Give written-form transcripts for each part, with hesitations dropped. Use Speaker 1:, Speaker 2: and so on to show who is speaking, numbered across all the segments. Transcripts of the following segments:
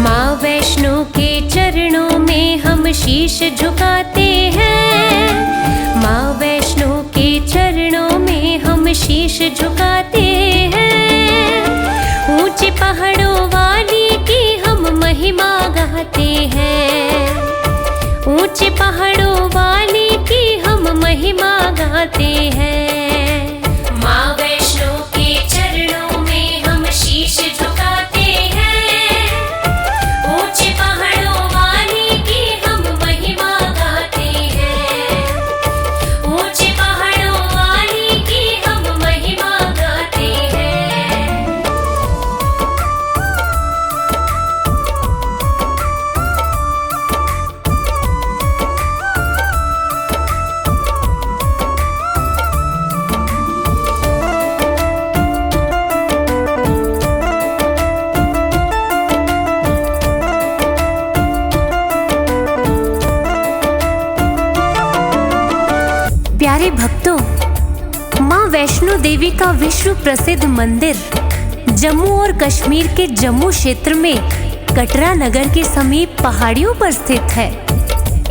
Speaker 1: माँ वैष्णो के चरणों में हम शीश झुकाते हैं। माँ वैष्णो के चरणों में हम शीश झुकाते हैं। ऊंचे पहाड़ों वाली की हम महिमा गाते हैं। ऊंचे पहाड़ों वाली की हम महिमा गाते हैं। माँ वैष्णो के चरणों में हम शीश झुकाते हैं। ऊंचे पहाड़ों वाली की हम महिमा गाते हैं। ऊंचे पहाड़ों वाली की हम महिमा गाते हैं। प्यारे भक्तों, माँ वैष्णो देवी का विश्व प्रसिद्ध मंदिर जम्मू और कश्मीर के जम्मू क्षेत्र में कटरा नगर के समीप पहाड़ियों पर स्थित है।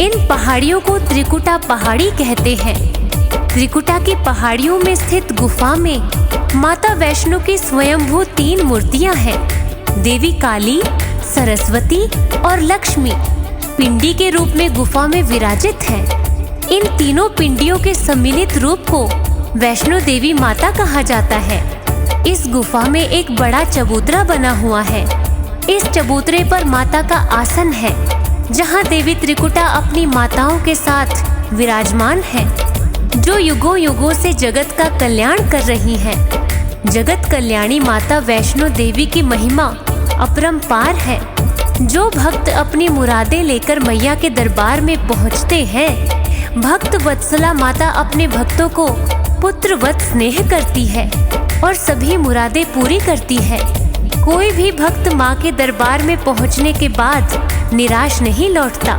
Speaker 1: इन पहाड़ियों को त्रिकुटा पहाड़ी कहते हैं। त्रिकुटा की पहाड़ियों में स्थित गुफा में माता वैष्णो की स्वयंभू 3 मूर्तियां हैं। देवी काली, सरस्वती और लक्ष्मी पिंडी के रूप में गुफा में विराजित हैं। इन तीनों पिंडियों के सम्मिलित रूप को वैष्णो देवी माता कहा जाता है। इस गुफा में एक बड़ा चबूतरा बना हुआ है। इस चबूतरे पर माता का आसन है, जहां देवी त्रिकुटा अपनी माताओं के साथ विराजमान है, जो युगों युगों से जगत का कल्याण कर रही हैं। जगत कल्याणी माता वैष्णो देवी की महिमा अपरंपार है। जो भक्त अपनी मुरादें लेकर मैया के दरबार में पहुंचते हैं, भक्त वत्सला माता अपने भक्तों को पुत्रवत स्नेह करती है और सभी मुरादें पूरी करती है। कोई भी भक्त माँ के दरबार में पहुँचने के बाद निराश नहीं लौटता।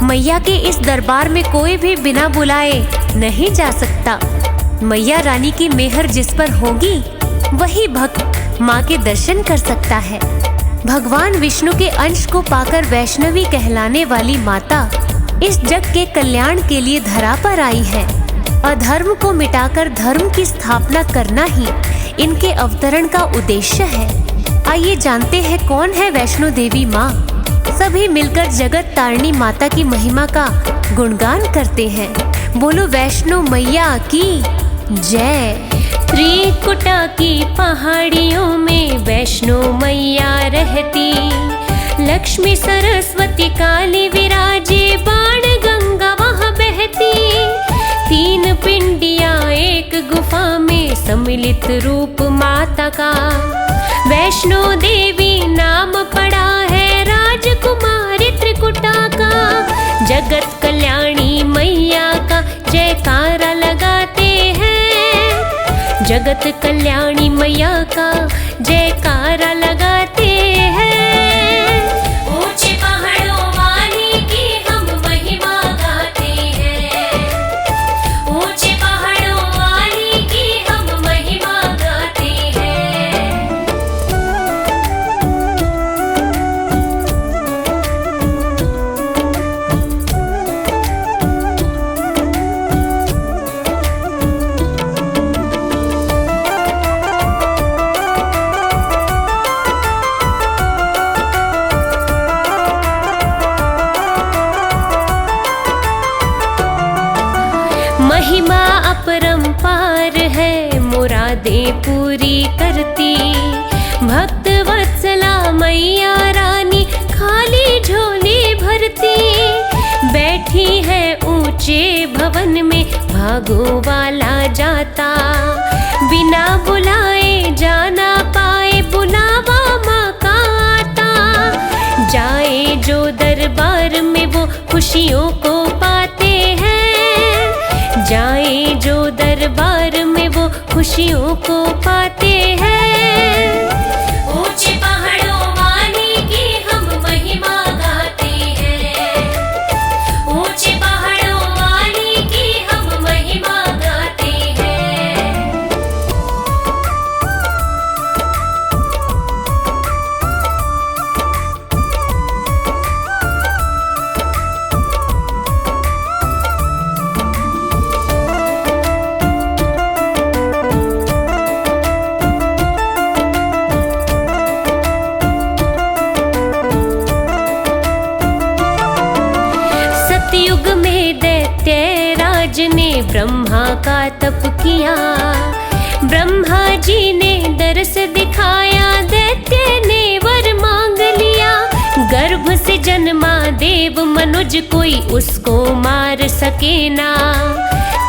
Speaker 1: मैया के इस दरबार में कोई भी बिना बुलाए नहीं जा सकता। मैया रानी की मेहर जिस पर होगी, वही भक्त माँ के दर्शन कर सकता है। भगवान विष्णु के अंश को पाकर वैष्णवी कहलाने वाली माता इस जग के कल्याण के लिए धरा पर आई है। अधर्म को मिटाकर धर्म की स्थापना करना ही इनके अवतरण का उद्देश्य है। आइए जानते हैं कौन है वैष्णो देवी माँ। सभी मिलकर जगत तारिणी माता की महिमा का गुणगान करते हैं। बोलो वैष्णो मैया की जय। त्रिकुटा की पहाड़ियों में वैष्णो मैया रहती। लक्ष्मी सरस्वती काली विराजे, बाण गंगा वहाँ बहती। 3 पिंडियाँ एक गुफा में सम्मिलित रूप माता का। वैष्णो देवी नाम पड़ा है राजकुमारी त्रिकुटा का। जगत कल्याणी मैया का जयकारा लगाते हैं। जगत कल्याणी मैया का जयकारा लगाते हैं। ऊंचे पहाड़ों वाली की हम महिमा गाते हैं। ऊंचे पहाड़ों वाली की हम महिमा गाते हैं। महिमा अपरंपार है, मुरादें पूरी करती। भक्त वत्सला मैया रानी खाली झोली भरती। बैठी है ऊंचे भवन में, भागों वाला जाता। बिना बुलाए जाना पाए, बुलावा माँ का आता। जाए जो दरबार में वो खुशियों को पाते हैं। जाए जो दरबार में वो खुशियों को पाते हैं। ऊंचे पहाड़ों वाली की हम महिमा गाते हैं। ऊंचे पहाड़ों वाली की हम महिमा गाते हैं। ने ब्रह्मा का तप किया। ब्रह्मा जी ने दरस दिखाया, दैत्य ने वर मांग लिया। गर्भ से जन्मा देव मनुज, कोई उसको मार सके ना।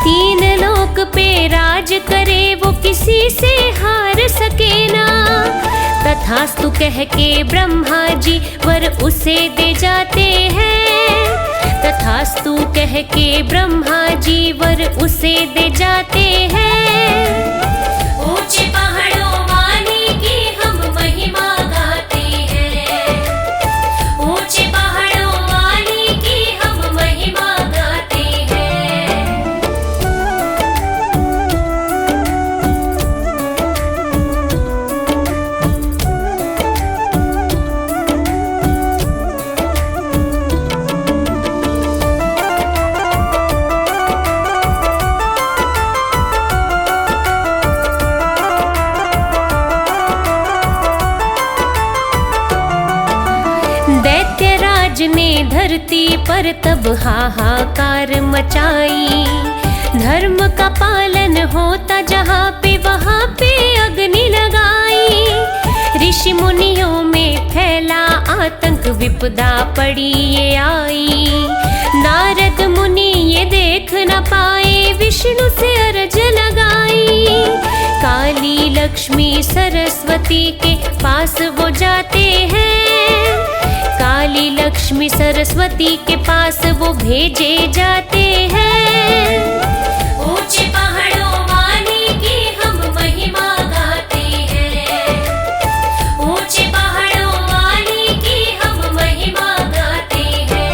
Speaker 1: तीन लोक पे राज करे, वो किसी से हार सके ना। तथास्तु कह के ब्रह्मा जी वर उसे दे जाते हैं। तथास्तु कह के ब्रह्मा जी वर उसे दे जाते हैं। ऊंचे पहाड़ों वाली की हम महिमा गाते हैं। ऊंचे पहाड़ों वाली की हम महिमा गाते हैं। दैत्यराज ने धरती पर तब हाहाकार मचाई। धर्म का पालन होता जहाँ पे, वहाँ पे अग्नि लगाई। ऋषि मुनियों में फैला आतंक, विपदा पड़ी ये आई। नारद मुनि ये देख न पाए, विष्णु से अर्ज लगाई। काली लक्ष्मी सरस्वती के पास वो जाते हैं। काली लक्ष्मी सरस्वती के पास वो भेजे जाते हैं। ऊंचे पहाड़ों वाली की हम महिमा गाते हैं। ऊंचे पहाड़ों वाली की हम महिमा गाते हैं।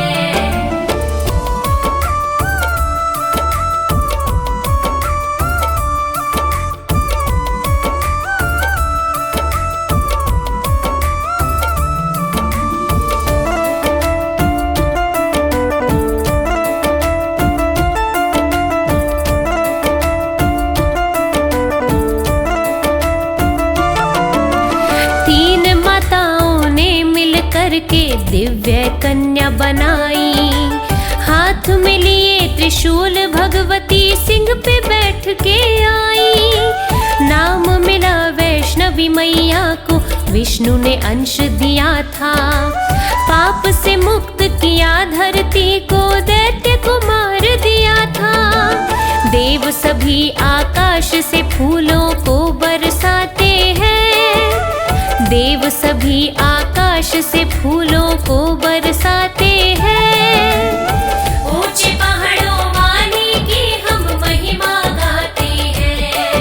Speaker 1: के दिव्य कन्या बनाई। हाथ में लिए त्रिशूल, भगवती सिंह पे बैठ के आई। नाम मिला वैष्णवी मैया को, विष्णु ने अंश दिया था। पाप से मुक्त किया धरती को, दैत्य को मार दिया था। देव सभी आकाश से फूलों को बरसाते हैं। देव सभी आकाश से फूलों को बरसाते हैं। ऊंचे पहाड़ों वाली की हम महिमा गाते हैं।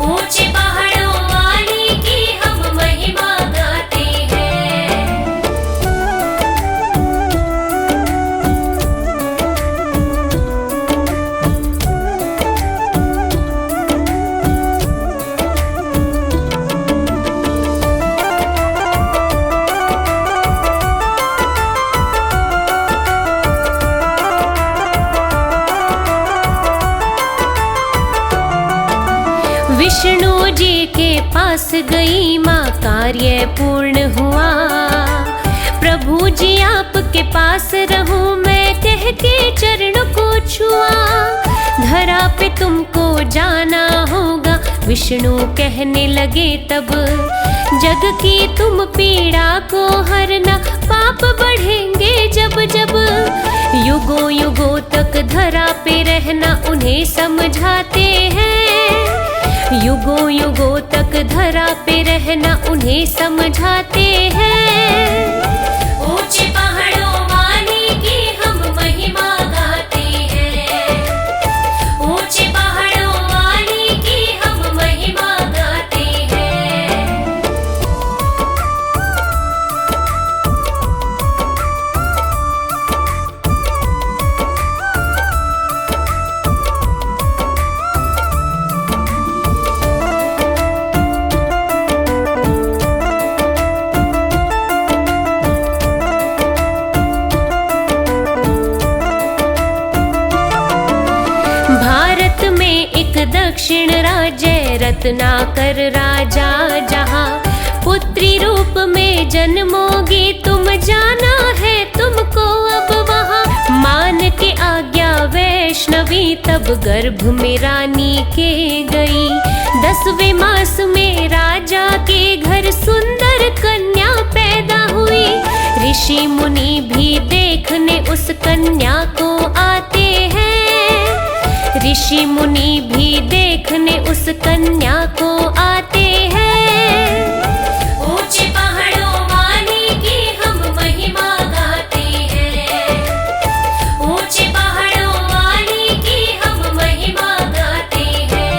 Speaker 1: ऊंचे पहाड़ों वाली की हम महिमा गाते हैं। विष्णु जी के पास गई माँ, कार्य पूर्ण हुआ। प्रभु जी आपके पास रहूं मैं, कह के चरण को छुआ। धरा पे तुमको जाना होगा, विष्णु कहने लगे तब। जग की तुम पीड़ा को हरना, पाप बढ़ेंगे जब जब। युगों युगों तक धरा पे रहना, उन्हें समझाते हैं। युगों युगों तक धरा पे रहना, उन्हें समझाते हैं। ऊंचे पहाड़ों वाली की हम महिमा गाते हैं। ऊंचे पहाड़ों वाली की हम महिमा गाते हैं। दक्षिण राज्य रत्नाकर राजा, जहाँ पुत्री रूप में जन्मोगी तुम, जाना है तुमको अब वहाँ। मान के आज्ञा वैष्णवी गर्भ में रानी के गई। 10वें मास में राजा के घर सुंदर कन्या पैदा हुई। ऋषि मुनि भी देखने उस कन्या को आते हैं। ऋषि मुनि भी देखने उस कन्या को आते हैं। ऊंचे पहाड़ों वाली की हम महिमा गाते हैं। ऊंचे पहाड़ों वाली की हम महिमा गाते हैं।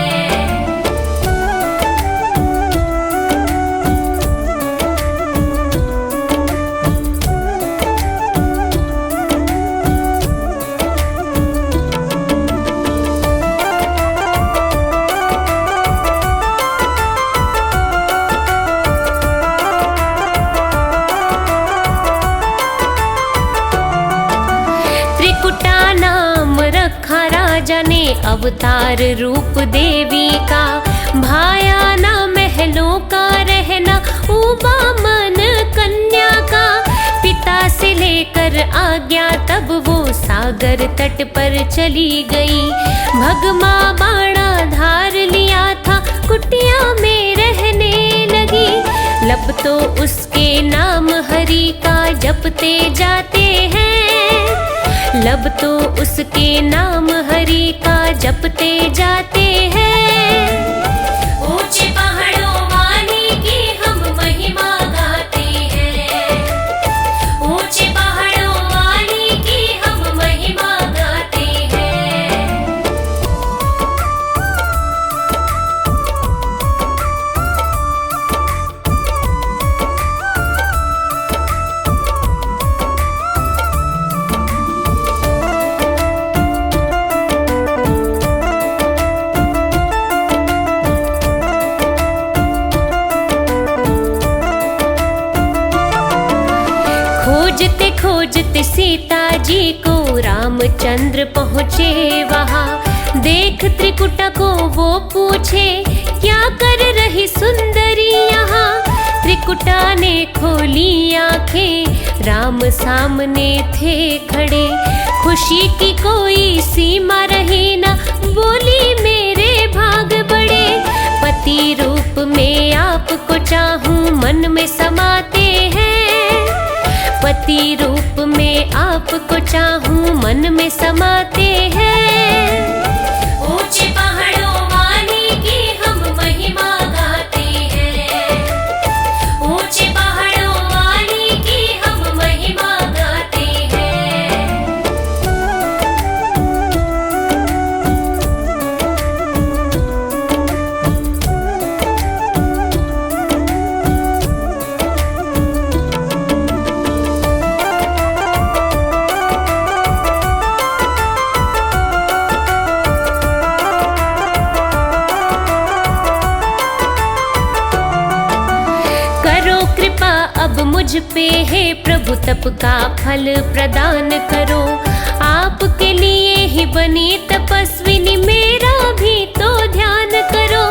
Speaker 1: त्रिकुटा नाम रखा राजा ने अवतार रूप देवी का। भाया ना महलों का रहना उबा मन कन्या का। पिता से लेकर आज्ञा तब वो सागर तट पर चली गई। भगमा बाणा धार लिया था कुटिया में रहने लगी। लब तो उसके नाम हरि का जपते जाते हैं। लब तो उसके नाम हरि का जपते जाते हैं। ऊंचे पहाड़ों वाली की हम महिमा गाते हैं। ऊंचे पहाड़ों वाली की हम महिमा गाते हैं। खोजते खोजते सीता जी को रामचंद्र पहुँचे वहाँ। देख त्रिकुटा को वो पूछे क्या कर रही सुंदरी यहाँ। त्रिकुटा ने खोली आंखें, राम सामने थे खड़े। खुशी की कोई सीमा रही ना, बोली मेरे भाग बड़े। पति रूप में आपको चाहूं मन में समाते हैं। पति रूप में आपको चाहूं मन में समाते हैं। ऊंचे पहाड़ों वाली की हम महिमा गाते हैं। ऊंचे पहाड़ों वाली की हम महिमा गाते हैं। करो कृपा अब मुझ पे हे प्रभु, तप का फल प्रदान करो। आपके लिए ही बनी तपस्विनी, मेरा भी तो ध्यान करो।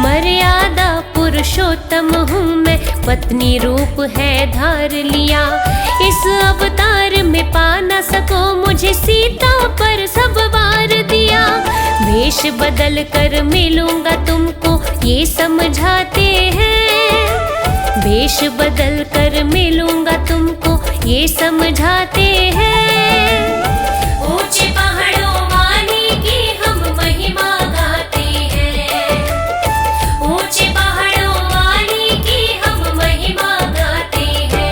Speaker 1: मर्यादा पुरुषोत्तम हूँ मैं, पत्नी रूप है धार लिया। इस अवतार में पा न सको मुझे, सीता पर सब वार दिया। वेश बदल कर मिलूंगा तुमको ये समझाते हैं। वेश बदल कर मिलूंगा तुमको ये समझाते हैं। ऊंचे पहाड़ों वाली की हम महिमा गाते हैं। ऊंचे पहाड़ों वाली की हम महिमा गाते हैं।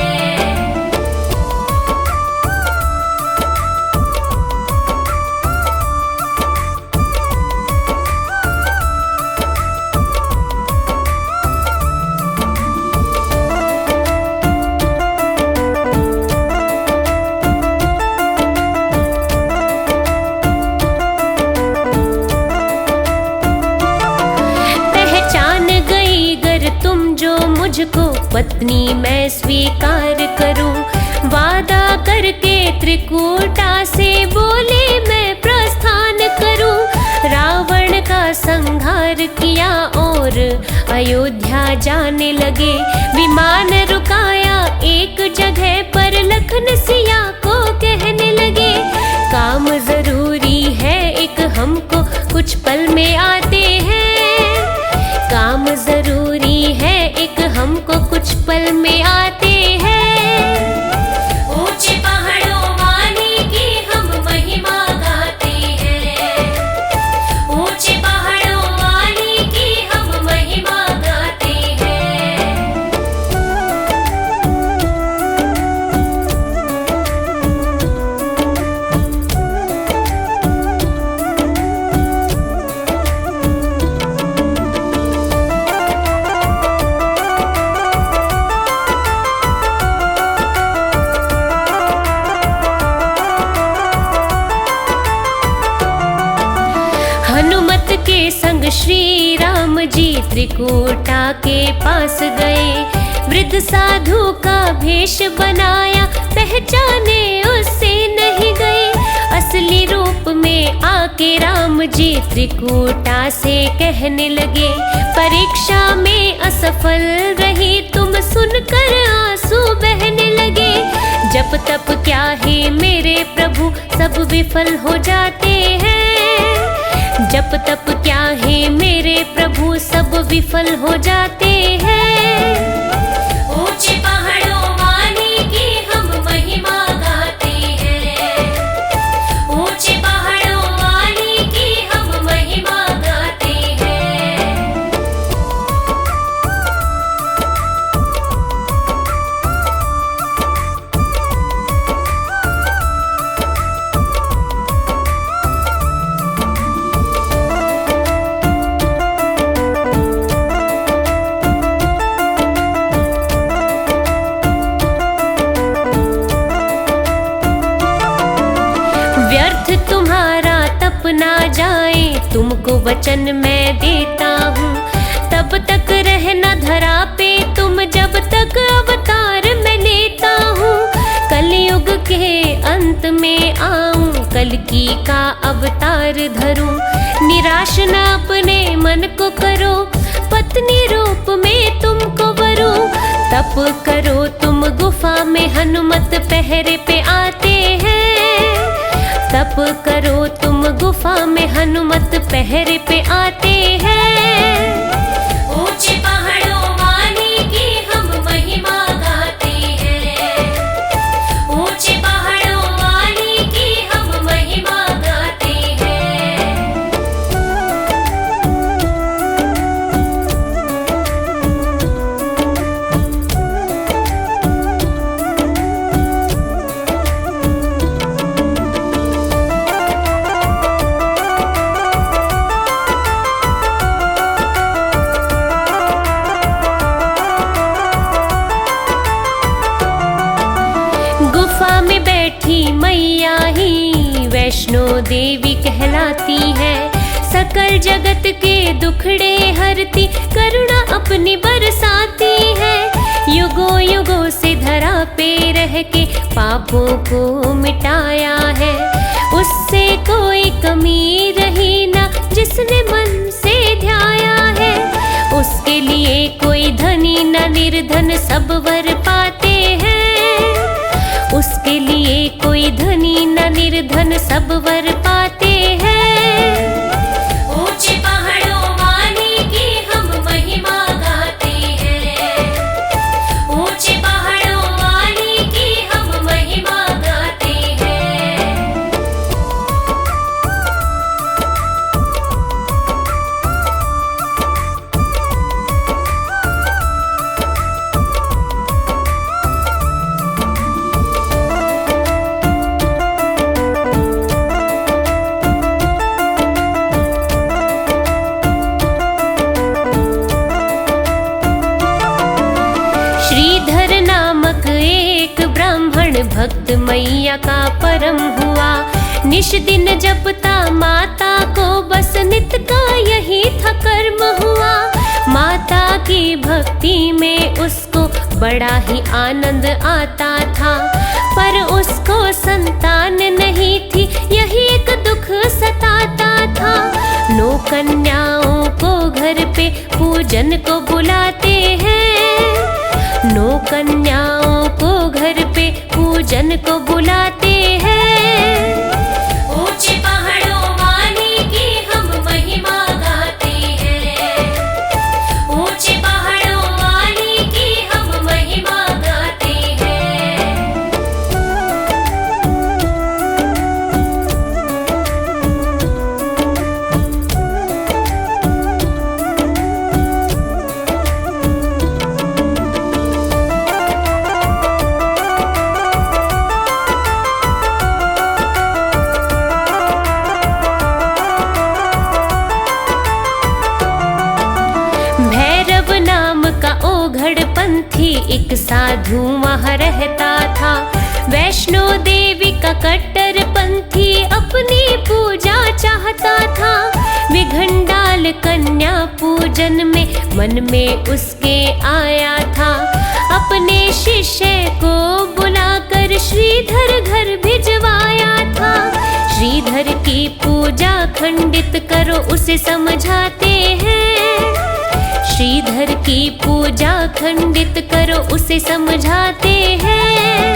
Speaker 1: मुझको पत्नी मैं स्वीकार करूं, वादा करके त्रिकूटा से बोले मैं प्रस्थान करूं। रावण का संहार किया और अयोध्या जाने लगे। विमान रुकाया एक जगह पर, लखन सिया को कहने लगे काम जरूरी है एक हमको, में आते हैं।
Speaker 2: ऊंचे पहाड़ों वाली की हम महिमा गाते हैं। ऊंचे पहाड़ों वाली की हम महिमा गाते हैं।
Speaker 1: हनुमत के संग श्री राम जी त्रिकूटा के पास गए। वृद्ध साधु का भेष बनाया, पहचाने उससे नहीं गए। असली रूप में आके राम जी त्रिकूटा से कहने लगे, परीक्षा में असफल रही तुम, सुनकर आंसू बहने लगे। जप तप क्या है मेरे प्रभु, सब विफल हो जाते हैं। जप तप क्या है मेरे प्रभु, सब विफल हो जाते हैं।
Speaker 2: ऊंचे पहाड़ों वाली की हम महिमा गाते हैं। ऊंचे पहाड़ों वाली की हम महिमा गाते हैं।
Speaker 1: व्यर्थ तुम्हारा तप ना जाए, तुमको वचन मैं देता हूँ। तब तक रहना धरा पे तुम, जब तक अवतार मैं लेता हूँ। कलयुग के अंत में आऊं, कल्कि का अवतार धरूं। निराश ना अपने मन को करो, पत्नी रूप में तुमको वरूं। तप करो तुम गुफा में, हनुमत पहरे पे आते हैं। तप करो तुम गुफा में, हनुमत पहरे पे आते हैं।
Speaker 2: ऊंचे पहाड़ों वाली की हम महिमा गाते हैं। ऊंचे पहाड़ों वाली की हम महिमा गाते हैं।
Speaker 1: गुफा में बैठी मैया ही वैष्णो देवी कहलाती है। सकल जगत के दुखड़े हरती, करुणा अपनी बरसाती है। युगों युगों से धरा पे रह के पापों को मिटाया है। उससे कोई कमी रही ना, जिसने मन से ध्याया है। उसके लिए कोई धनी ना निर्धन, सब वर पाते हैं। उसके लिए कोई धनी न निर्धन, सब वर पाते हैं।
Speaker 2: ऊंचे पहाड़ों वाली की हम महिमा गाते हैं। ऊंचे पहाड़ों वाली की हम महिमा गाते हैं।
Speaker 1: श्रीधर नामक एक ब्राह्मण भक्त मैया का परम हुआ। निश दिन जपता माता को, बस नित का यही था कर्म हुआ। माता की भक्ति में उसको बड़ा ही आनंद आता था। पर उसको संतान नहीं थी, यही एक दुख सताता था। नौ कन्याओं को घर पे पूजन को बुलाते हैं। नौ कन्याओं को घर पे पूजन को बुलाते हैं।
Speaker 2: ऊंचे पहाड़ों वाली की हम महिमा गाते हैं। ऊंचे पहाड़ों वाली की हम महिमा
Speaker 1: एक साधु वहाँ रहता था। वैष्णो देवी का कट्टरपंथी अपनी पूजा चाहता था। विघंडाल कन्या पूजन में मन में उसके आया था। अपने शिष्य को बुलाकर श्रीधर घर भिजवाया था। श्रीधर की पूजा खंडित करो उसे समझाते हैं। श्रीधर की पूजा खंडित करो उसे समझाते हैं।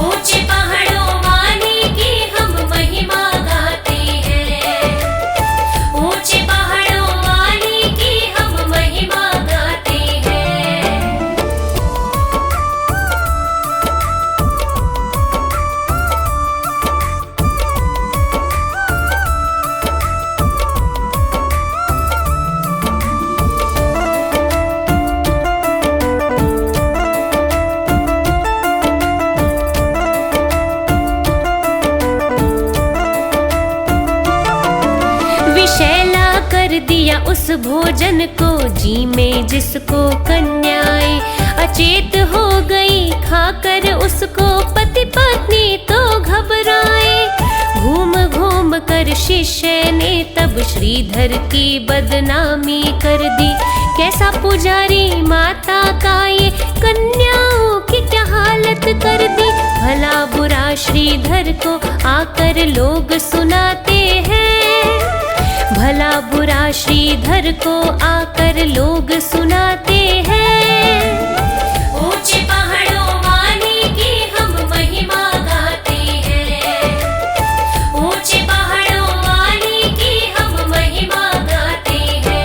Speaker 2: ऊंचे पहाड़ों वाली की हम महिमा गाते हैं। ऊंचे पहाड़ों वाली की हम महिमा गाते हैं।
Speaker 1: विषैला कर दिया उस भोजन को, जी में जिसको कन्याएं अचेत हो गई खाकर उसको। पति पत्नी तो घबराए, घूम घूम कर शिष्य ने तब श्रीधर की बदनामी कर दी। कैसा पुजारी माता का ये, कन्याओं की क्या हालत कर दी। भला बुरा श्रीधर को आकर लोग सुनाते हैं। भला बुरा श्रीधर को आकर लोग सुनाते हैं।
Speaker 2: ऊंचे पहाड़ों वाली की हम महिमा गाते हैं। ऊंचे पहाड़ों वाली की हम महिमा गाते हैं।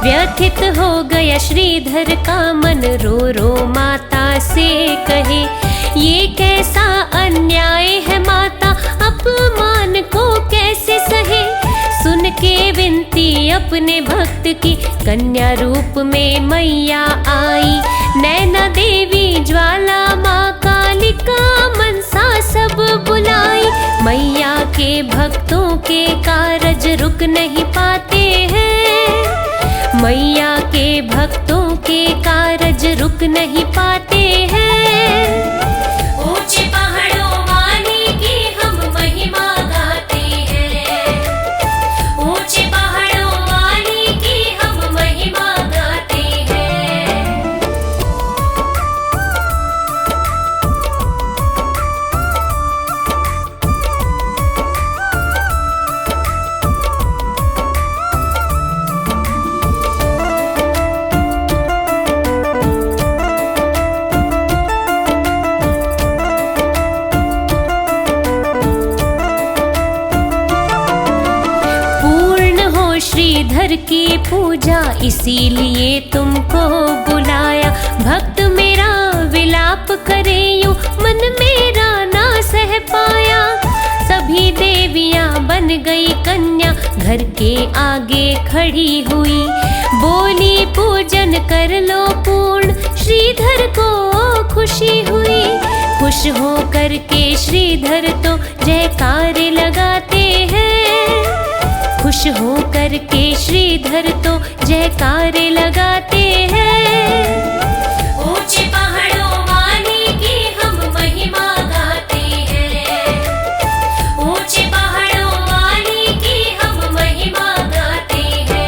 Speaker 1: व्यथित हो गया श्रीधर का मन, रो रो माता से कहे, ये कैसा अन्याय है माता, अपमान को कैसे सहे। सुन के विनती अपने भक्त की, कन्या रूप में मैया आई। नैना देवी, ज्वाला माँ, कालिका, मनसा सब बुलाई। मैया के भक्तों के कारज रुक नहीं पाते हैं। मैया के भक्तों के कारज रुक नहीं पाते हैं।
Speaker 2: ऊंचे पहाड़ों वाली की हम महिमा गाते हैं। ऊंचे पहाड़ों वाली की हम महिमा गाते हैं।
Speaker 1: श्रीधर की पूजा इसीलिए तुमको बुलाया। भक्त मेरा विलाप करे यूं, मन मेरा ना सह पाया। सभी देवियां बन गई कन्या, घर के आगे खड़ी हुई। बोली पूजन कर लो पूर्ण, श्रीधर को खुशी हुई। खुश हो कर के श्रीधर तो जयकार लगाते हैं। खुश हो कर के श्रीधर तो जयकार लगाते हैं।
Speaker 2: ऊंचे पहाड़ों वाली की हम महिमा गाते हैं। ऊंचे पहाड़ों वाली की हम महिमा गाते हैं।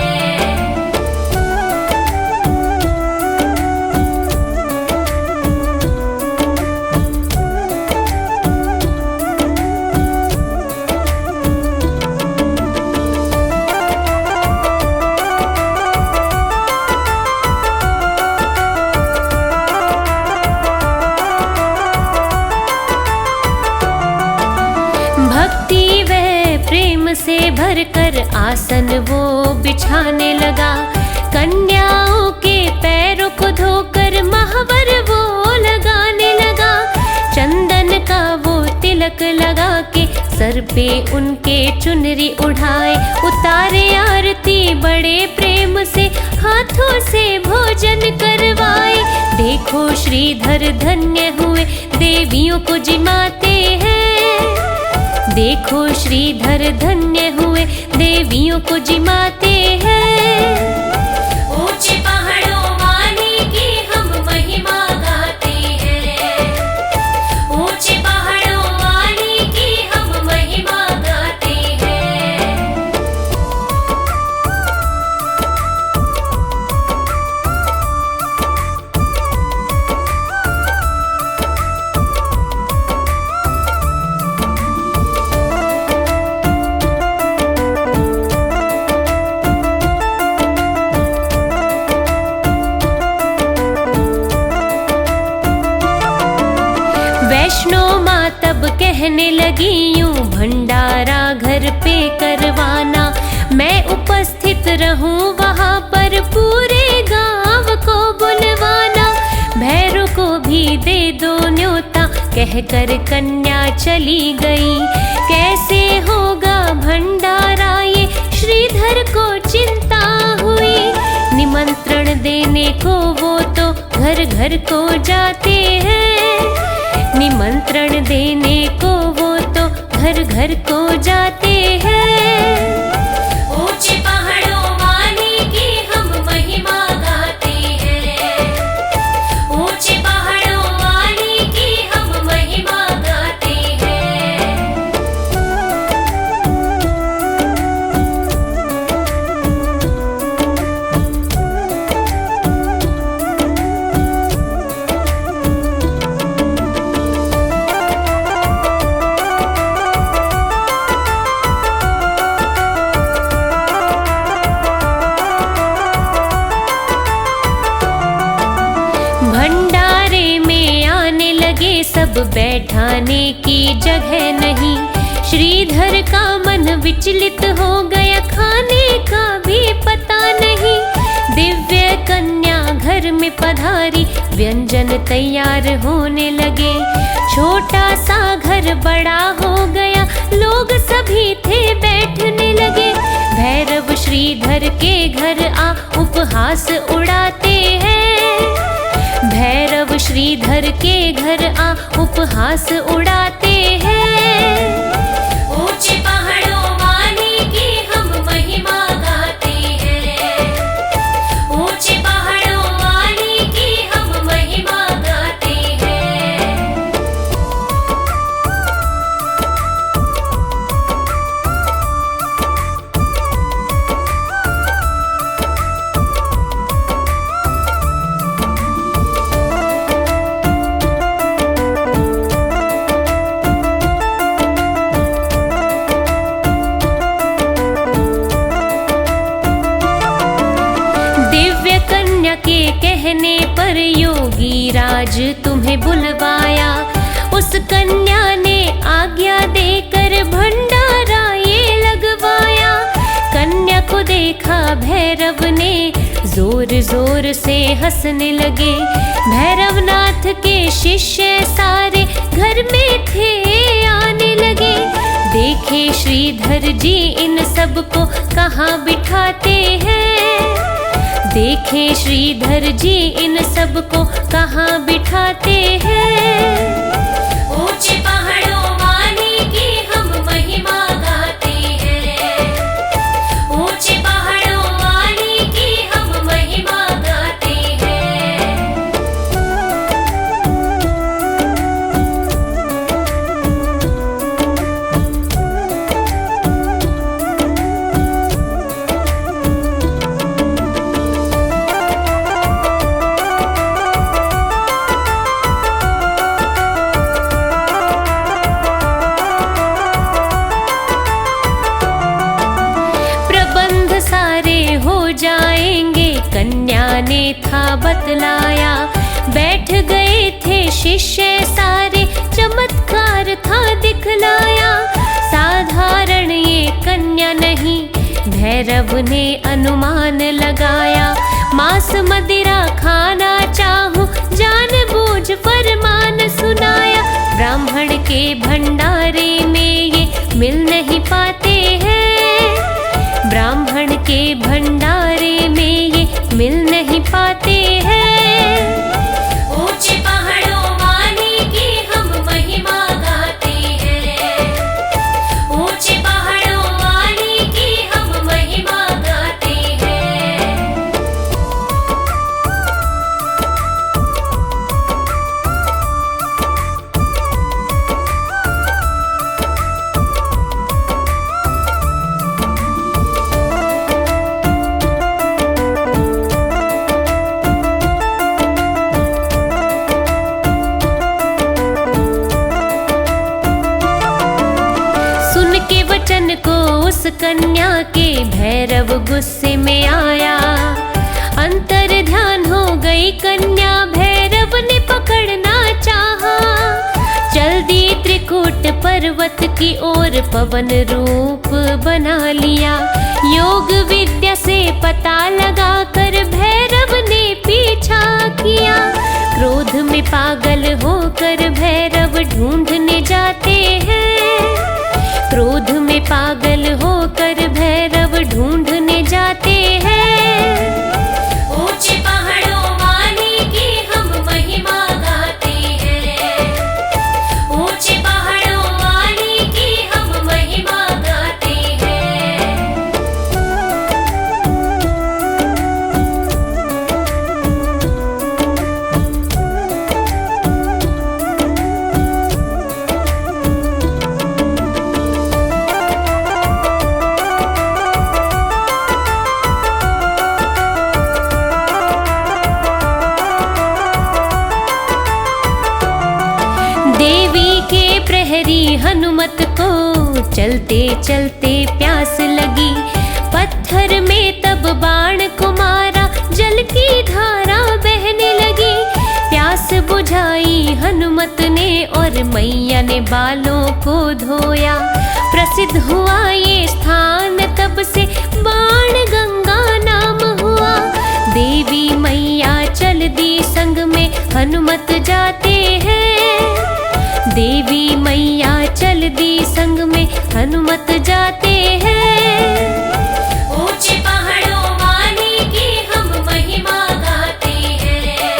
Speaker 1: से भरकर आसन वो बिछाने लगा। कन्याओं के पैरों को धोकर महावर वो लगाने लगा। चंदन का वो तिलक लगा के सर पे उनके चुनरी उठाए, उतारे आरती बड़े प्रेम से, हाथों से भोजन करवाए। देखो श्रीधर धन्य हुए, देवियों को जिमाते हैं। देखो श्रीधर धन्य हुए, देवियों को जिमाते हैं।
Speaker 2: ऊंचे पहाड़ों वाली की हम महिमा गाते हैं। ऊंचे पहाड़ों वाली की हम महिमा गाते हैं।
Speaker 1: वैष्णो माँ तब कहने लगी यूं, भंडारा घर पे करवाना, मैं उपस्थित रहूं वहाँ पर, पूरे गांव को बुलवाना। भैरव को भी दे दो न्योता, कहकर कन्या चली गई। कैसे होगा भंडारा ये, श्रीधर को चिंता हुई। निमंत्रण देने को वो तो घर घर को जाते हैं। निमंत्रण देने को वो तो घर घर को जाते हैं।
Speaker 2: ऊंचे पहाड़ों वाली की हम महिमा गाते हैं। ऊंचे पहाड़ों वाली की हम महिमा गाते हैं।
Speaker 1: भंडारे में आने लगे सब, बैठाने की जगह नहीं। श्रीधर का मन विचलित हो गया, खाने का भी पता नहीं। दिव्य कन्या घर में पधारी, व्यंजन तैयार होने लगे। छोटा सा घर बड़ा हो गया, लोग सभी थे बैठने लगे। भैरव श्रीधर के घर आ उपहास उड़ाते हैं। भैरव श्रीधर के घर आ उपहास उड़ाते हैं।
Speaker 2: ऊंचे पहाड़ों वाली की हम महिमा गाते हैं। ऊंचे पहाड़ों वाली की हम महिमा गाते हैं।
Speaker 1: दिव्य कन्या के कहने पर योगी राज तुम्हें बुलवाया। उस कन्या ने आज्ञा देकर भंडारा ये लगवाया। कन्या को देखा भैरव ने, जोर जोर से हंसने लगे। भैरवनाथ के शिष्य सारे घर में थे आने लगे। देखे श्रीधर जी इन सबको कहाँ बिठाते हैं। देखे श्रीधर जी इन सबको कहाँ बिठाते हैं।
Speaker 2: ऊंचे पहाड़ों वाली की हम महिमा गाते हैं। ऊंचे पहाड़ों वाली की हम महिमा गाते हैं।
Speaker 1: कन्या ने था बतलाया। बैठ गए थे शिष्य सारे, चमत्कार था दिखलाया। साधारण ये कन्या नहीं, भैरव ने अनुमान लगाया। मांस मदिरा खाना चाहूं, जानबूझ फरमान सुनाया। ब्राह्मण के भंडारे में ये मिल नहीं पाते हैं। ब्राह्मण के भंडारे में ये मिल नहीं पाते हैं।
Speaker 2: ऊंचे पहाड़ों वाली की हम महिमा गाते हैं। ऊंचे पहाड़ों वाली की हम महिमा गाते हैं।
Speaker 1: सुन के वचन को उस कन्या के भैरव गुस्से में आया। अंतर ध्यान हो गई कन्या, भैरव ने पकड़ना चाहा। चल दी त्रिकूट पर्वत की ओर, पवन रूप बना लिया। योग विद्या से पता लगा कर भैरव ने पीछा किया। क्रोध में पागल होकर भैरव ढूंढने जाते हैं। क्रोध में पागल होकर भैरव ढूंढने जाते हैं।
Speaker 2: ऊंचे पहाड़ों वाली की हम महिमा गाते हैं। ऊंचे पहाड़ों वाली की हम महिमा गाते हैं।
Speaker 1: देवी के प्रहरी हनुमत को चलते चलते प्यास लगी। पत्थर में तब बाण को मारा, जल की धारा बहने लगी। प्यास बुझाई हनुमत ने और मैया ने बालों को धोया। प्रसिद्ध हुआ ये स्थान तब से, बाण गंगा नाम हुआ। देवी मैया चल दी संग में, हनुमत जाते हैं। देवी मैया चल दी संग में, हनुमत जाते हैं।
Speaker 2: ऊंचे पहाड़ों वाली की हम महिमा गाते हैं।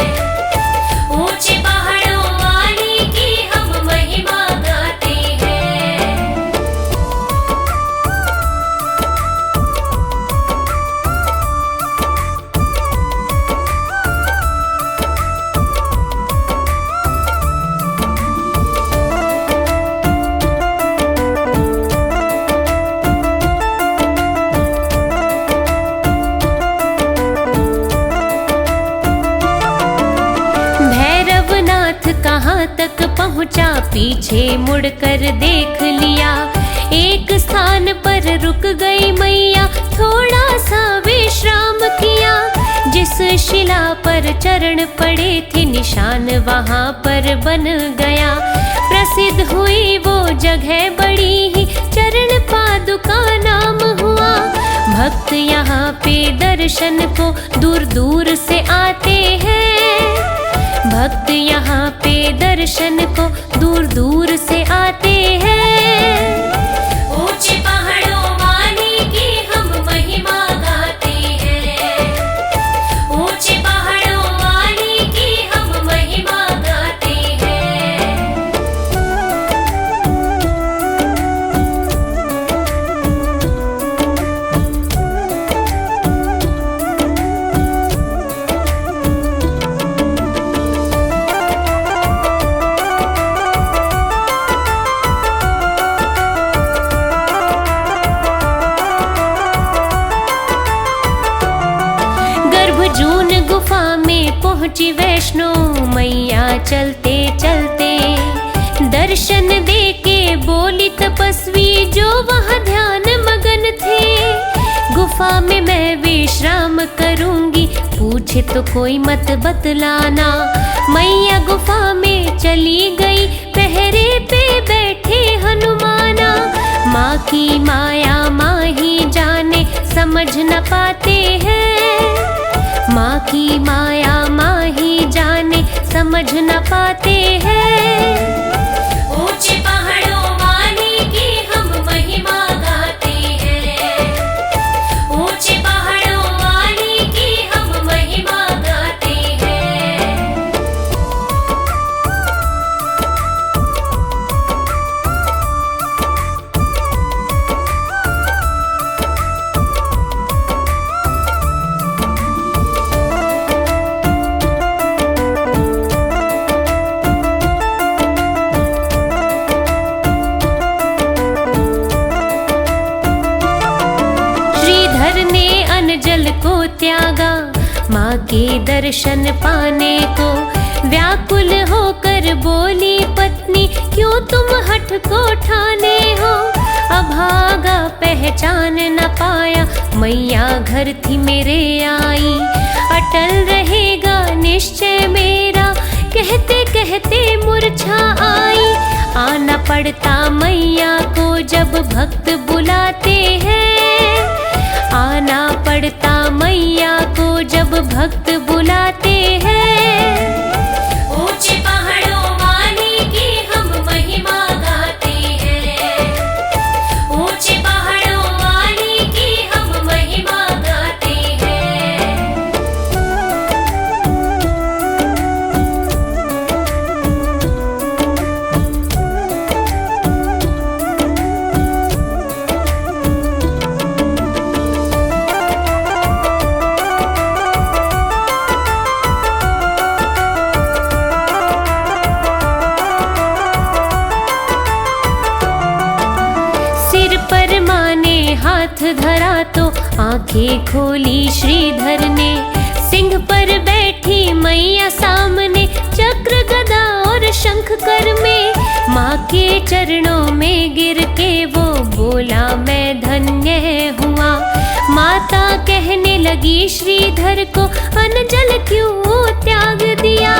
Speaker 2: ऊंचे पहाड़ों वाली की हम महिमा गाते हैं।
Speaker 1: कहाँ तक पहुँचा पीछे मुड़कर देख लिया। एक स्थान पर रुक गई मैया, थोड़ा सा विश्राम किया। जिस शिला पर चरण पड़े थे, निशान वहाँ पर बन गया। प्रसिद्ध हुई वो जगह बड़ी ही, चरण पादुका नाम हुआ। भक्त यहाँ पे दर्शन को दूर दूर से आते हैं। भक्त यहाँ पे दर्शन को दूर दूर से आते हैं।
Speaker 2: ऊंचे पहाड़ों वाली की हम महिमा गाते हैं। ऊंचे पहाड़ों वाली की हम महिमा गाते हैं।
Speaker 1: गुफा में पहुंची वैष्णो मैया चलते चलते। दर्शन दे के बोली तपस्वी जो वहाँ ध्यान मगन थे। गुफा में मैं विश्राम करूंगी, पूछे तो कोई मत बतलाना। मैया गुफा में चली गई, पहरे पे बैठे हनुमाना। माँ की माया माँ ही जाने, समझ न पाते हैं। माँ की माया माँ ही जाने, समझ न पाते हैं। अनजल को त्यागा, माँ के दर्शन पाने को। व्याकुल होकर बोली पत्नी, क्यों तुम हठ को ठाने हो। अभागा पहचान न पाया, मैया घर थी मेरे आई। अटल रहेगा निश्चय मेरा, कहते कहते मूर्छा आई। आना पड़ता मैया को जब भक्त बुलाते हैं, आना पड़ता मैया को जब भक्त बुलाते हैं।
Speaker 2: ऊंचे पहाड़ों वाली की हम महिमा गाते हैं, ऊंचे पहाड़ों वाली की हम महिमा गाते हैं।
Speaker 1: सिर पर माँ ने हाथ धरा तो आंखें खोली श्रीधर ने। सिंह पर बैठी मैया सामने, चक्र गदा और शंख कर में। माँ के चरणों में गिर के वो बोला, मैं धन्य हुआ। माता कहने लगी श्रीधर को, अनजल क्यों त्याग दिया।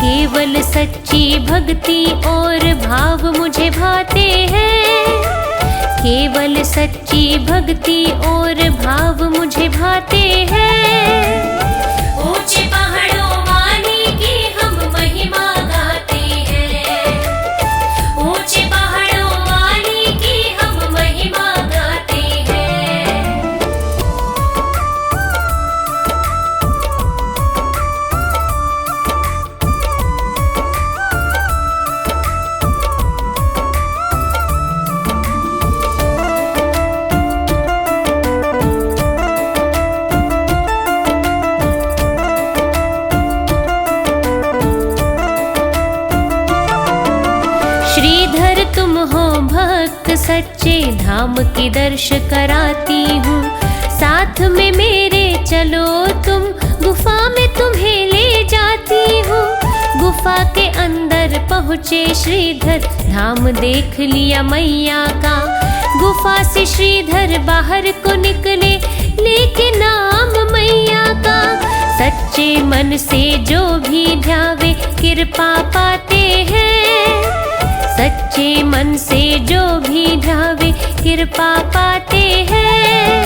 Speaker 1: केवल सच्ची भक्ति और भाव मुझे भाते हैं, केवल सच्ची भक्ति और भाव मुझे भाते हैं।
Speaker 2: ऊंचे पहाड़ों वाली की हम महिमा गाते हैं, ऊंचे पहाड़ों वाली की हम महिमा गाते हैं।
Speaker 1: श्रीधर तुम हो भक्त सच्चे, धाम की दर्श कराती हूँ। साथ में मेरे चलो तुम, गुफा में तुम्हें ले जाती हूँ। गुफा के अंदर पहुँचे श्रीधर, धाम देख लिया मैया का। गुफा से श्रीधर बाहर को निकले, लेके नाम मैया का। सच्चे मन से जो भी ध्यावे, कृपा पाते हैं। सच्चे मन से जो भी ध्यावे, कृपा पाते हैं।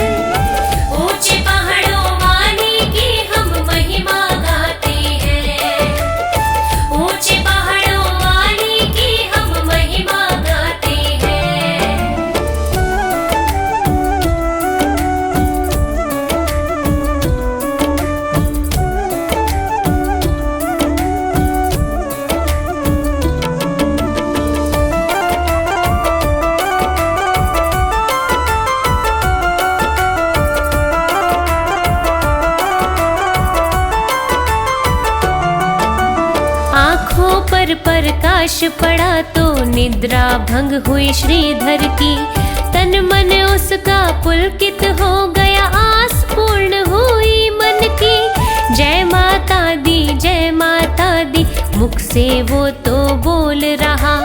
Speaker 2: ऊंचे पहाड़ों वाली की हम महिमा गाते हैं, ऊंचे पहाड़ों वाली की हम महिमा गाते हैं।
Speaker 1: आँखों पर प्रकाश पड़ा तो निद्रा भंग हुई श्रीधर की। तन मन उसका पुलकित हो गया, आस पूर्ण हुई मन की। जय माता दी, जय माता दी, मुख से वो तो बोल रहा।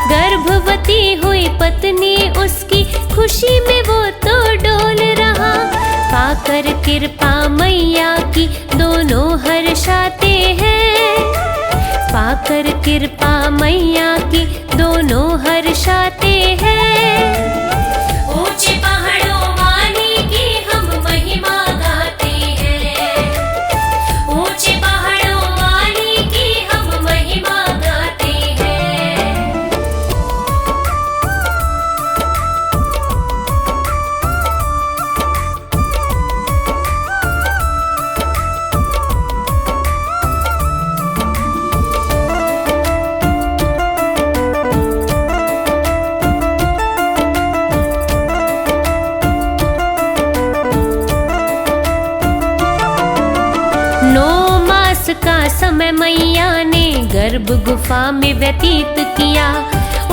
Speaker 1: गर्भवती हुई पत्नी उसकी, खुशी में वो तो डोल रहा। पाकर कृपा मैया की, दोनों हर्षाते हैं। पाकर कृपा मैया की, दोनों हर्षाते हैं।
Speaker 2: ऊंचे पहाड़ों वाली की हम महिमा गाते हैं, ऊंचे पहाड़ों वाली की हम महिमा गाते हैं।
Speaker 1: का समय मैया ने गर्भ गुफा में व्यतीत किया।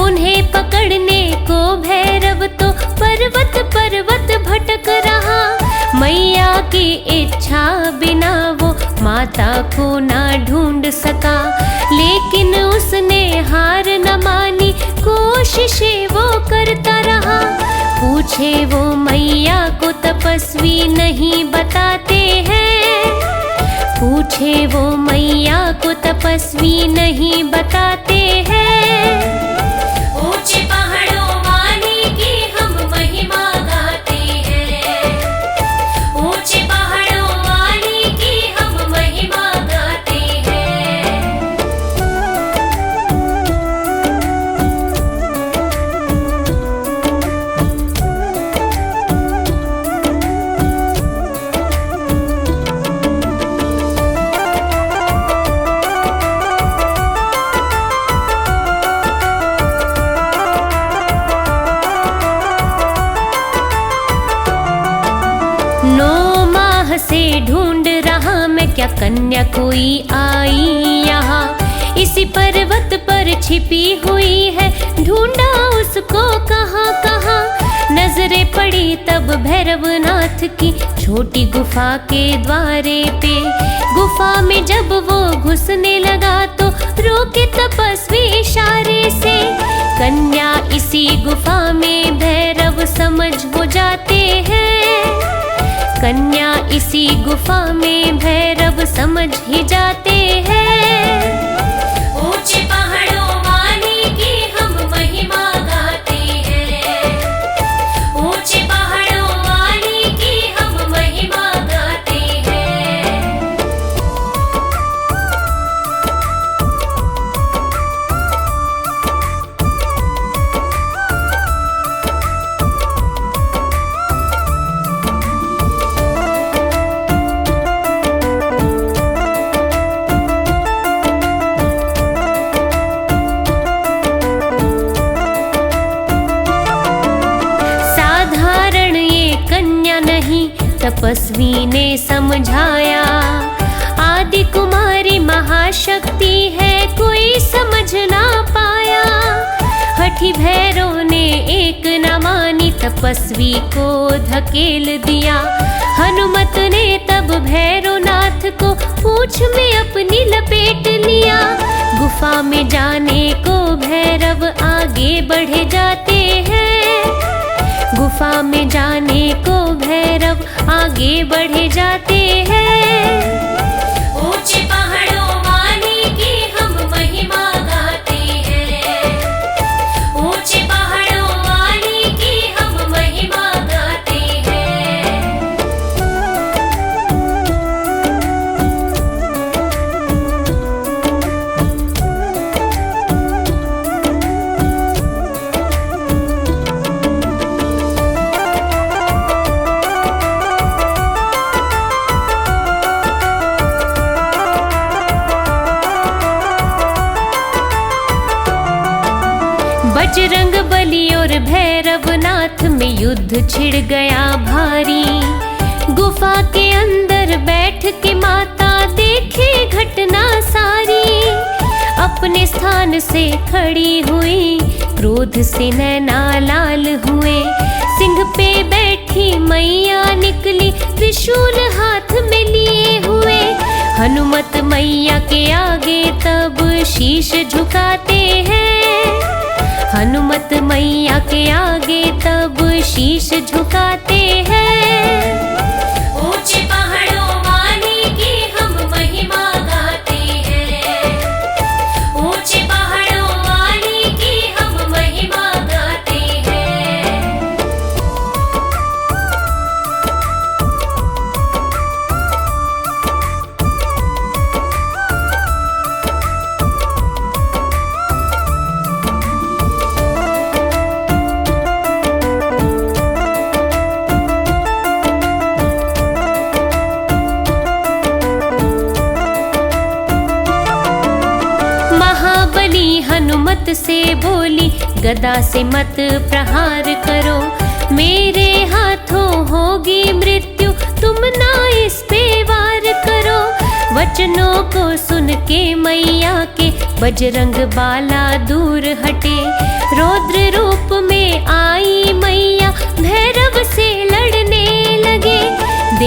Speaker 1: उन्हें पकड़ने को भैरव तो पर्वत पर्वत भटक रहा। मैया की इच्छा बिना वो माता को ना ढूंढ सका, लेकिन उसने हार न मानी, कोशिशें वो करता रहा। पूछे वो मैया को तपस्वी नहीं बताते हैं, पूछे वो मैया को तपस्वी नहीं बताते हैं।
Speaker 2: ऊंचे पहाड़ों वाली की हम महिमा गाते हैं, ऊंचे पहाड़ों वाली की हम महिमा गाते हैं।
Speaker 1: से ढूंढ रहा मैं क्या कन्या कोई आई यहाँ, इसी पर्वत पर छिपी हुई है, ढूंढा उसको कहाँ कहाँ। नजरें पड़ी तब भैरवनाथ की छोटी गुफा के द्वारे पे, गुफा में जब वो घुसने लगा तो रोके तपस्वी इशारे से। कन्या इसी गुफा में भैरव समझ हो जाते हैं, कन्या इसी गुफा में भैरव समझ ही जाते हैं।
Speaker 2: ऊंचे पहाड़ों वाली की हम महिमा गाते हैं, ऊंचे पहाड़ों वाली की हम महिमा गाते हैं।
Speaker 1: तपस्वी ने समझाया, आदि कुमारी महाशक्ति है, कोई समझ ना पाया। हठी भैरव ने एक न मानी, तपस्वी को धकेल दिया। हनुमत ने तब भैरवनाथ को पूंछ में अपनी लपेट लिया। गुफा में जाने को भैरव आगे बढ़े जाते हैं, गुफा में जाने को भैरव आगे बढ़े जाते हैं।
Speaker 2: ऊंचे पहाड़ों वाली की हम महिमा गाते हैं, ऊंचे पहाड़ों वाली की हम महिमा गाते हैं।
Speaker 1: बजरंग बली और भैरवनाथ में युद्ध छिड़ गया भारी। गुफा के अंदर बैठ के माता देखे घटना सारी। अपने स्थान से खड़ी हुई, क्रोध से नैना लाल हुए। सिंह पे बैठी मैया निकली, त्रिशूल हाथ में लिए हुए। हनुमत मैया के आगे तब शीश झुकाते हैं, हनुमत मैया के आगे तब शीश झुकाते हैं।
Speaker 2: ऊंचे पहाड़ों वाली की हम महिमा गाते हैं, ऊंचे पहाड़ों वाली की हम महिमा गाते हैं।
Speaker 1: हनुमत से बोली, गदा से मत प्रहार करो, मेरे हाथों होगी मृत्यु, तुम ना इस पे वार करो। वचनों को सुन के मैया के बजरंग बाला दूर हटे। रौद्र रूप में आई मैया भैरव से लड़ने लगे।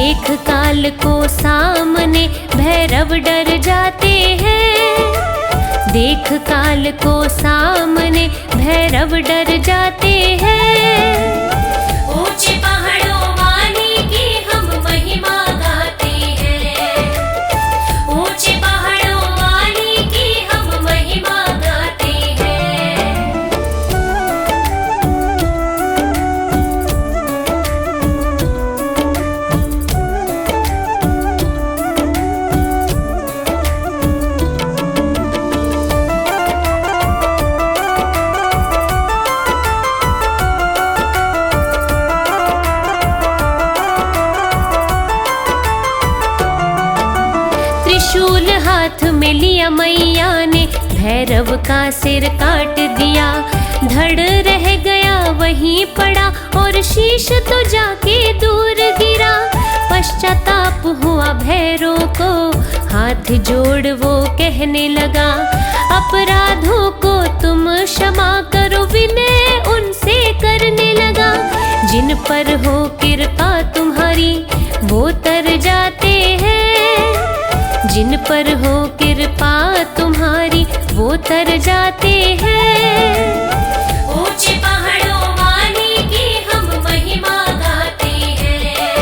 Speaker 1: देख काल को सामने भैरव डर जाते हैं। देख काल को सामने भैरव डर जाते हैं।
Speaker 2: ऊंचे पहाड़ों वाली की हम महिमा गाते हैं। ऊंचे पहाड़ों वाली की हम महिमा गाते हैं।
Speaker 1: त्रिशूल हाथ में लिया मैया ने भैरव का सिर काट दिया। धड़ रह गया वहीं पड़ा और शीश तो जाके दूर गिरा। पश्चाताप हुआ भैरव को हाथ जोड़ वो कहने लगा, अपराधों को तुम क्षमा करो। विनय उनसे करने लगा, जिन पर हो कृपा तुम्हारी वो तर जाते हैं। जिन पर हो कृपा तुम्हारी वो तर जाते हैं।
Speaker 2: ऊंचे पहाड़ों वाली की हम महिमा गाते हैं।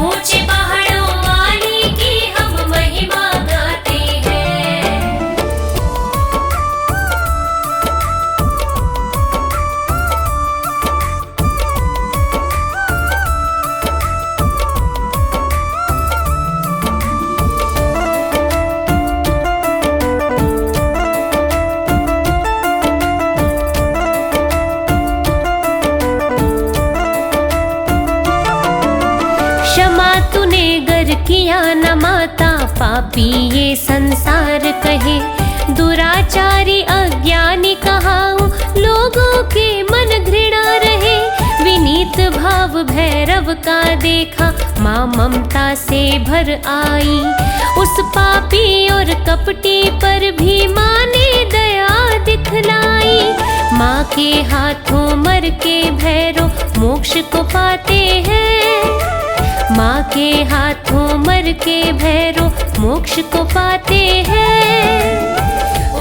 Speaker 2: ऊंचे पहाड़ों वाली की हम महिमा गाते हैं।
Speaker 1: क्षमा तूने गर किया न माता, पापी ये संसार कहे। दुराचारी अज्ञानी कहाऊं, लोगों के मन घृणा रहे। विनीत भाव भैरव का देखा, माँ ममता से भर आई। उस पापी और कपटी पर भी माँ ने दया दिखलाई। माँ के हाथों मर के भैरव मोक्ष को पाते हैं। माँ के हाथों मर के भैरव मोक्ष को पाते हैं।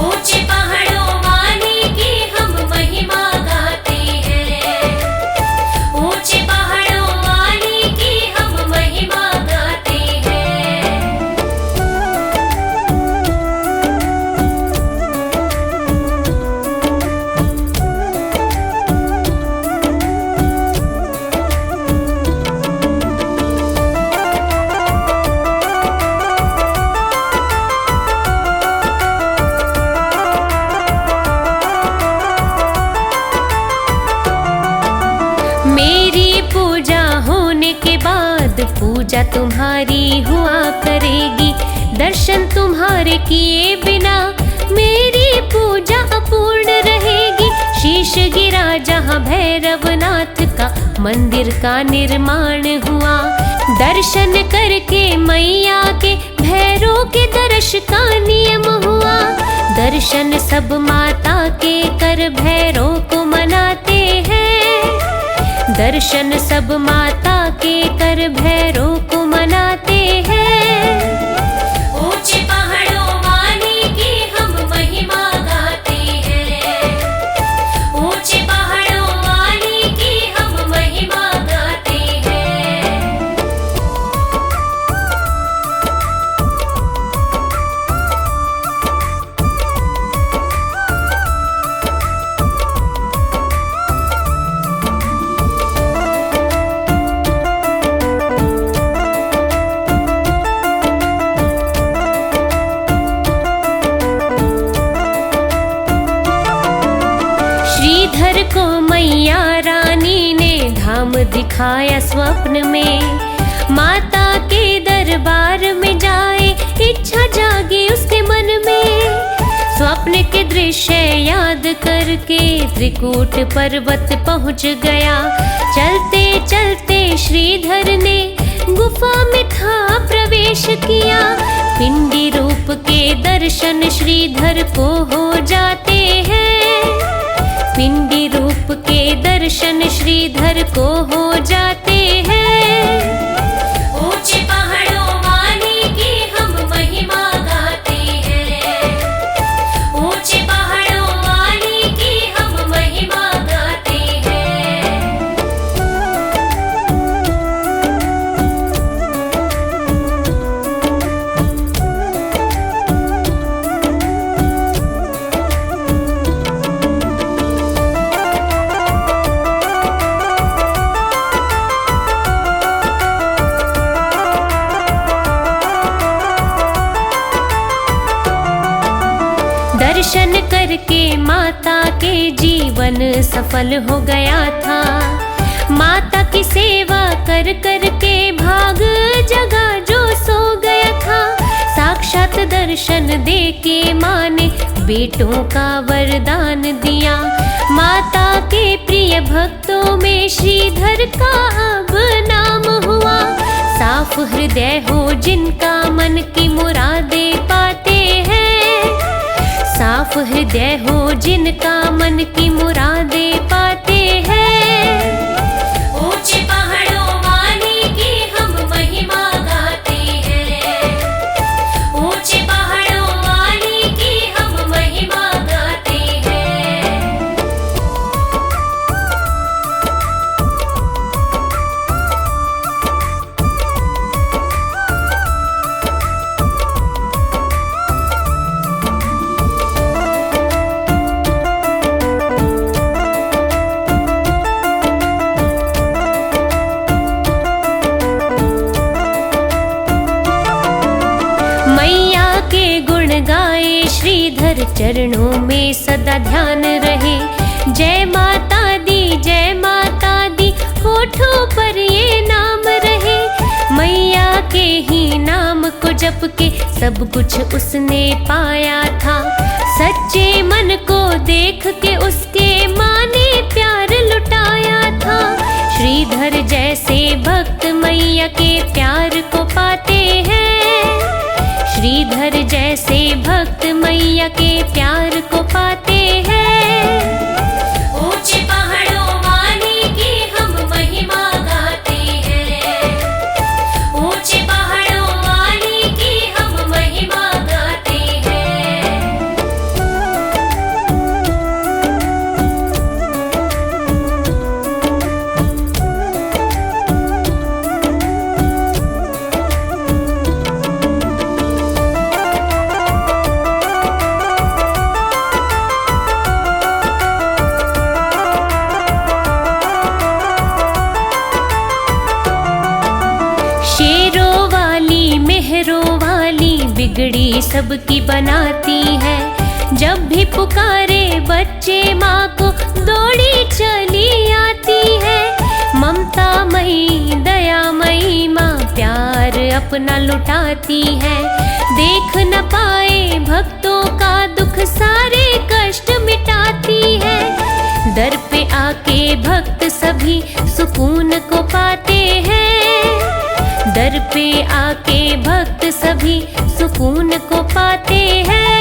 Speaker 2: ऊंचे पहाड़ों वाली की हम महिमा गाते हैं। ऊंचे पहाड़ों वाली की हम महिमा गाते हैं।
Speaker 1: मेरी पूजा होने के बाद पूजा तुम्हारी हुआ करेगी। दर्शन तुम्हारे किए बिना मेरी पूजा अपूर्ण रहेगी। शीश गिरा जहाँ भैरवनाथ का मंदिर का निर्माण हुआ। दर्शन करके मैया के भैरव के दर्श का नियम हुआ। दर्शन सब माता के कर भैरव को मनाते हैं। दर्शन सब माता के कर भैरव को मनाते हैं।
Speaker 2: ऊंचे पहाड़ों वाली की हम महिमा गाते हैं। ऊंचे पहाड़ों वाली की हम महिमा गाते हैं।
Speaker 1: श्रीधर को मैया रानी ने धाम दिखाया स्वप्न में। माता के दरबार में जाए इच्छा जागी उसके मन में। स्वप्न के दृश्य याद करके त्रिकूट पर्वत पहुँच गया। चलते चलते श्रीधर ने गुफा में था प्रवेश किया। पिंडी रूप के दर्शन श्रीधर को हो जाते हैं। पिंडी रूप के दर्शन श्रीधर को हो जाते हैं। दर्शन करके माता के जीवन सफल हो गया था। माता की सेवा कर कर के भाग जगा जो सो गया था। साक्षात दर्शन दे के माँ ने बेटों का वरदान दिया। माता के प्रिय भक्तों में श्रीधर का अब नाम हुआ। साफ हृदय हो जिनका मन की मुरादे पाते हैं। साफ हृदय हो जिनका मन की मुरादे पाते हैं।
Speaker 2: ऊंचे पहाड़ों वाली की हम महिमा गाते हैं। ऊंचे पहाड़ों वाली की हम महिमा गाते हैं।
Speaker 1: मैया के गुण गाए श्रीधर चरणों में सदा ध्यान रहे। जय माता दी होठों पर ये नाम रहे। मैया के ही नाम को जप के सब कुछ उसने पाया था। सच्चे मन को देख के उसके माँ ने प्यार लुटाया था। श्रीधर जैसे भक्त मैया के प्यार को पाते हैं। श्रीधर जैसे भक्त मैया के प्यार को पाते हैं।
Speaker 2: ऊंचे पहाड़ों वाली की हम महिमा गाते हैं। ऊंचे पहाड़ों वाली की हम महिमा गाते हैं।
Speaker 1: शेरों वाली मेहरों वाली बिगड़ी सबकी बनाती है। जब भी पुकारे बच्चे माँ को दौड़ी चली आती है। ममता मई दया मई माँ प्यार अपना लुटाती है। देख न पाए भक्तों का दुख सारे कष्ट मिटाती है। दर पे आके भक्त सभी सुकून को पाते हैं। दर पे आके भक्त सभी सुकून को पाते हैं।